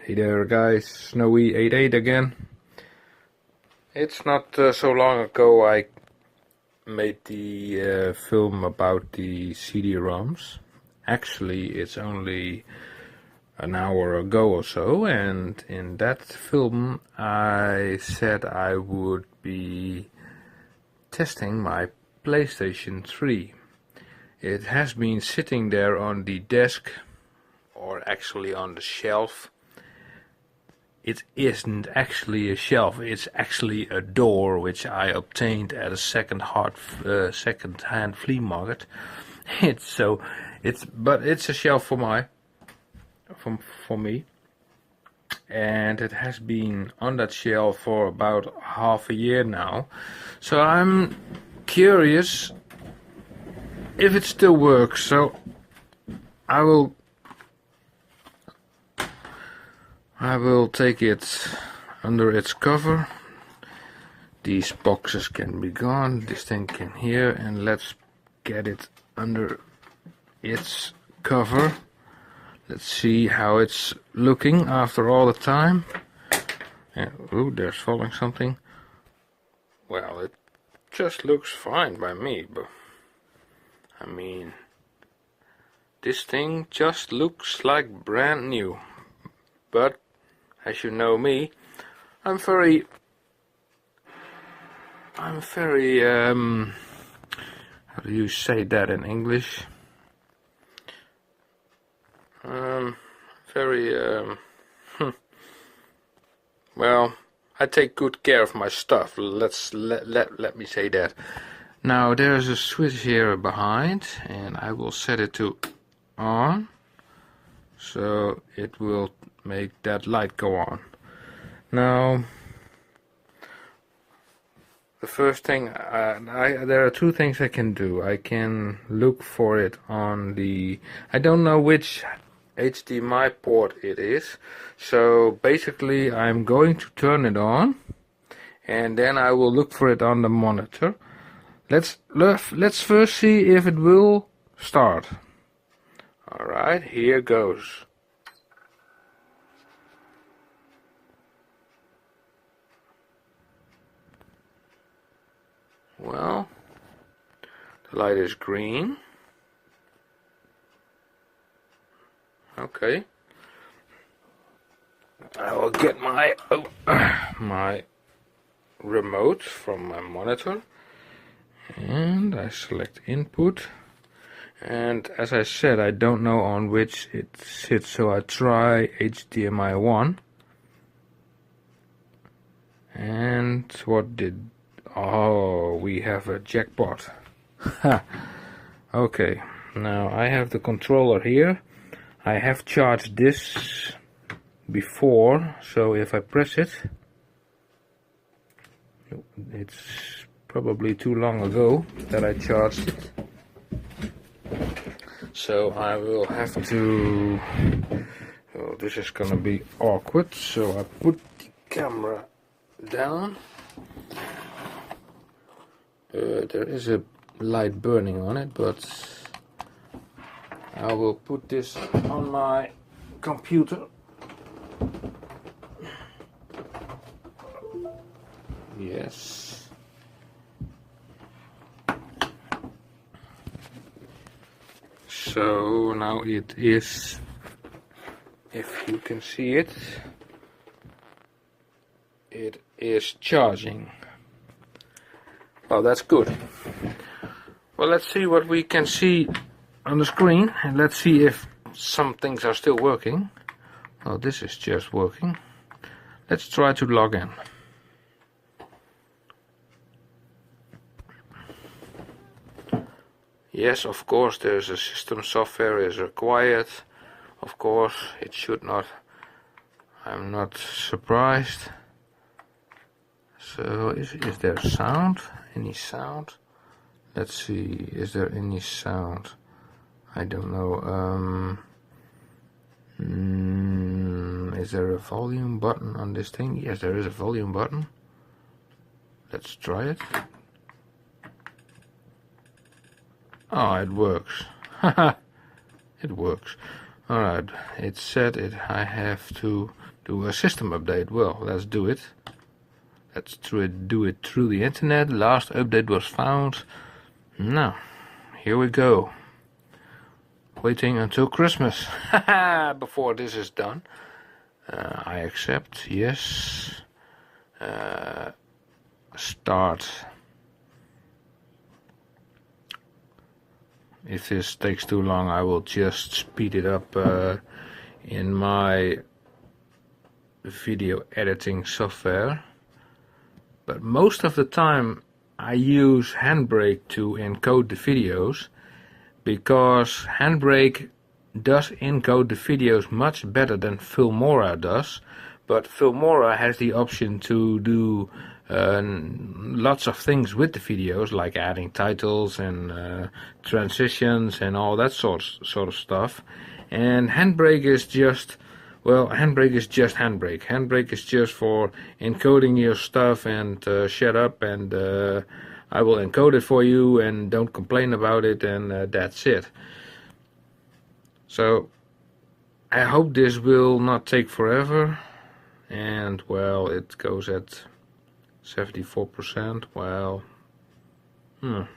Hey there guys, Snowy88 again. It's not so long ago I made the film about the CD-ROMs. Actually, it's only an hour ago or so, and in that film I said I would be testing my PlayStation 3. It has been sitting there on the desk, or actually on the shelf. It isn't actually a shelf, it's actually a door which I obtained at a second-hand flea market. But it's a shelf for me, and it has been on that shelf for about half a year now. So I'm curious if it still works. So I will take it under its cover. These boxes can be gone, this thing can here, and let's get it under its cover. Let's see how it's looking after all the time. And, ooh, there's falling something. Well, it just looks fine by me, but I mean, this thing just looks like brand new. But as you know me, I'm very how do you say that in English? Well, I take good care of my stuff. Let me say that. Now there's a switch here behind, and I will set it to on, so it will make that light go on. Now, the first thing, there are two things I can do. I can look for it on the, I don't know which HDMI port it is, so basically I'm going to turn it on, and then I will look for it on the monitor. Let's first see if it will start. Alright, here goes. Well, the light is green. Okay. I will get my my remote from my monitor, and I select input. And as I said, I don't know on which it sits, so I try HDMI 1. And what did... Oh, we have a jackpot. Okay, now I have the controller here. I have charged this before, so if I press it, it's probably too long ago that I charged it. So I will have to... Oh, this is gonna be awkward, so I put the camera down. There is a light burning on it, but I will put this on my computer. Yes. So now it is, if you can see it, it is charging. Well, that's good. Well, let's see what we can see on the screen, and let's see if some things are still working. Well, this is just working. Let's try to log in. Yes, of course, there's a system software is required. Of course, it should not. I'm not surprised. So, is there sound? Any sound? Let's see, is there any sound? I don't know. Is there a volume button on this thing? Yes, there is a volume button. Let's try it. Oh, it works. Haha, it works. Alright, it said it. I have to Do a system update. Well, let's do it. Let's do it through the internet. Last update was found. Now, here we go. Waiting until Christmas. Before this is done. I accept. Yes. Start. If this takes too long, I will just speed it up in my video editing software. But most of the time I use Handbrake to encode the videos, because Handbrake does encode the videos much better than Filmora does. But Filmora has the option to do lots of things with the videos, like adding titles and transitions and all that sort of stuff. And Handbrake is just, well, Handbrake is just Handbrake. Handbrake is just for encoding your stuff and shut up and I will encode it for you and don't complain about it, and that's it. So I hope this will not take forever. And well, it goes at 74%. Well, I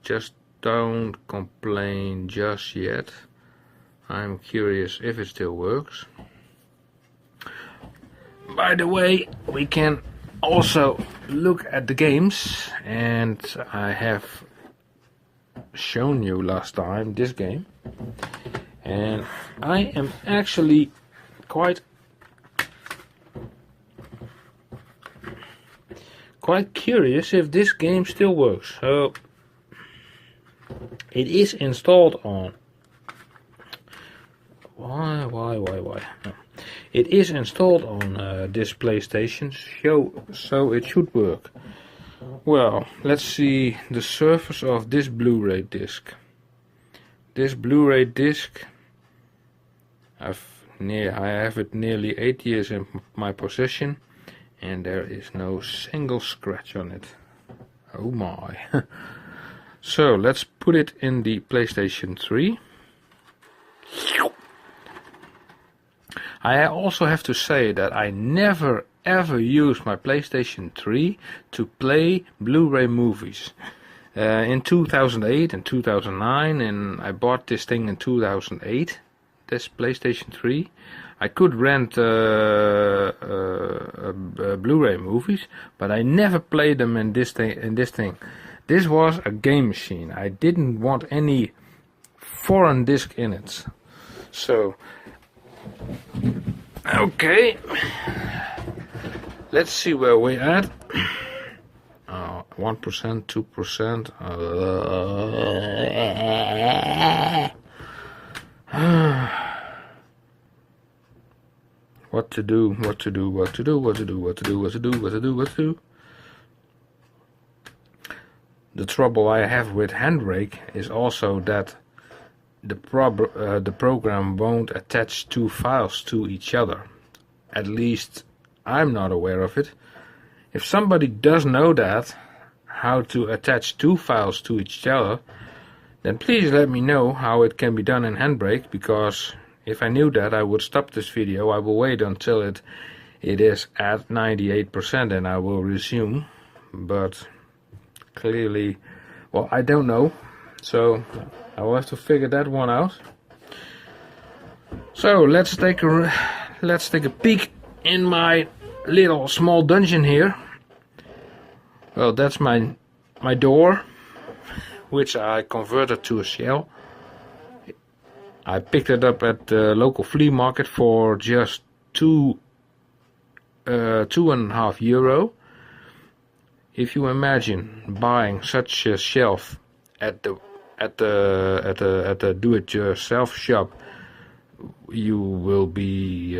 just don't complain just yet. I'm curious if it still works. By the way, we can also look at the games, and I have shown you last time this game, and I am actually quite curious if this game still works. So it is installed on why no. It is installed on this PlayStation, so it should work. Well, let's see the surface of this Blu-ray disc. This Blu-ray disc, I have it nearly 8 years in my possession, and there is no single scratch on it. Oh my. So let's put it in the PlayStation 3. I also have to say that I never ever use my PlayStation 3 to play Blu-ray movies. In 2008 and 2009, and I bought this thing in 2008, this PlayStation 3, I could rent Blu-ray movies, but I never played them in this thing. This was a game machine. I didn't want any foreign disc in it. So, okay, let's see where we're at. 1%, 2%. What to do? The trouble I have with Handbrake is also that the program won't attach two files to each other. At least I'm not aware of it. If somebody does know that, how to attach two files to each other, then please let me know how it can be done in Handbrake, because if I knew that, I would stop this video. I will wait until it is at 98% and I will resume. But clearly, well, I don't know. So I will have to figure that one out. So let's take a peek in my little small dungeon here. Well, that's my door, which I converted to a shell. I picked it up at the local flea market for just €2.50. If you imagine buying such a shelf at the do-it-yourself shop, you will be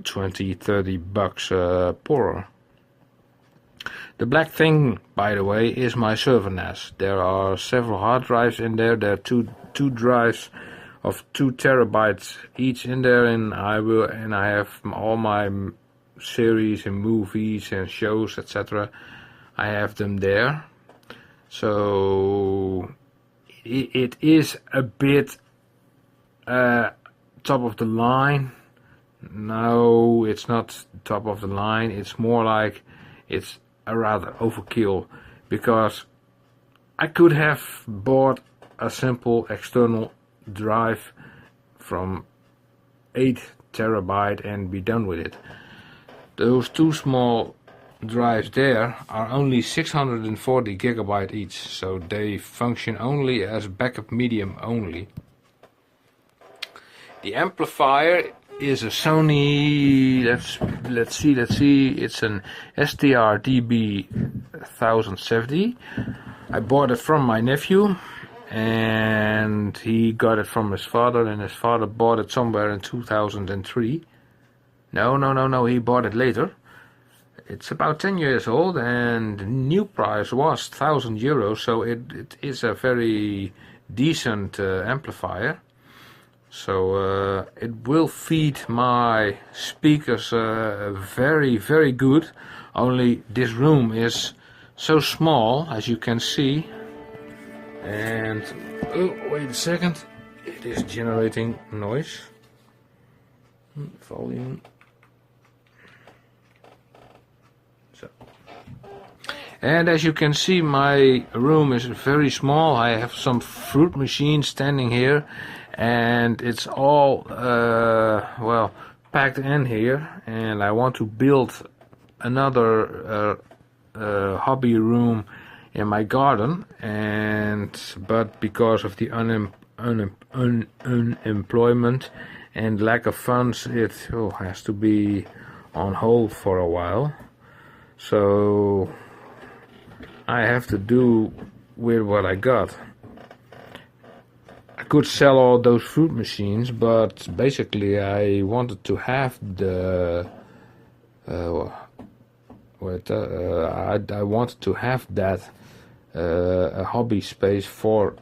20-30 bucks poorer. The black thing, by the way, is my server NAS. There are several hard drives in there. There are two drives of 2 terabytes each in there, and I have all my series and movies and shows, etc. I have them there. So it is a bit top of the line. No, it's not top of the line. It's more like it's a rather overkill, because I could have bought a simple external drive from 8 terabyte and be done with it. Those two small drives there are only 640 gigabyte each, so they function only as backup medium only. The amplifier is a Sony, let's see, it's an STR-DB 1070. I bought it from my nephew, and he got it from his father, and his father bought it somewhere in 2003. No, he bought it later. It's about 10 years old, and the new price was €1,000, so it is a very decent amplifier. So it will feed my speakers very, very good. Only this room is so small, as you can see. And oh, wait a second, it is generating noise. Volume. So. And as you can see, my room is very small. I have some fruit machines standing here, and it's all well packed in here. And I want to build another hobby room in my garden, but because of the unemployment and lack of funds, it has to be on hold for a while. So I have to do with what I got. I could sell all those fruit machines, but basically I wanted to have the I wanted to have that a hobby space for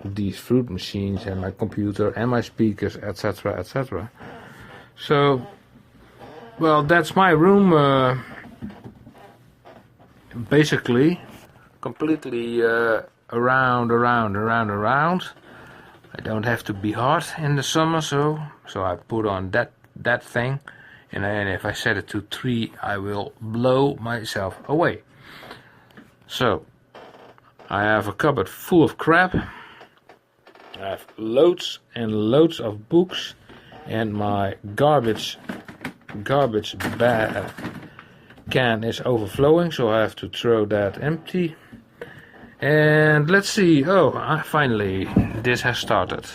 these fruit machines and my computer and my speakers, etc., etc. So, well, that's my room, basically completely around. I don't have to be hot in the summer, so I put on that thing, and if I set it to 3, I will blow myself away. So I have a cupboard full of crap. I have loads and loads of books, and my garbage bag can is overflowing, so I have to throw that empty. And let's see, finally this has started.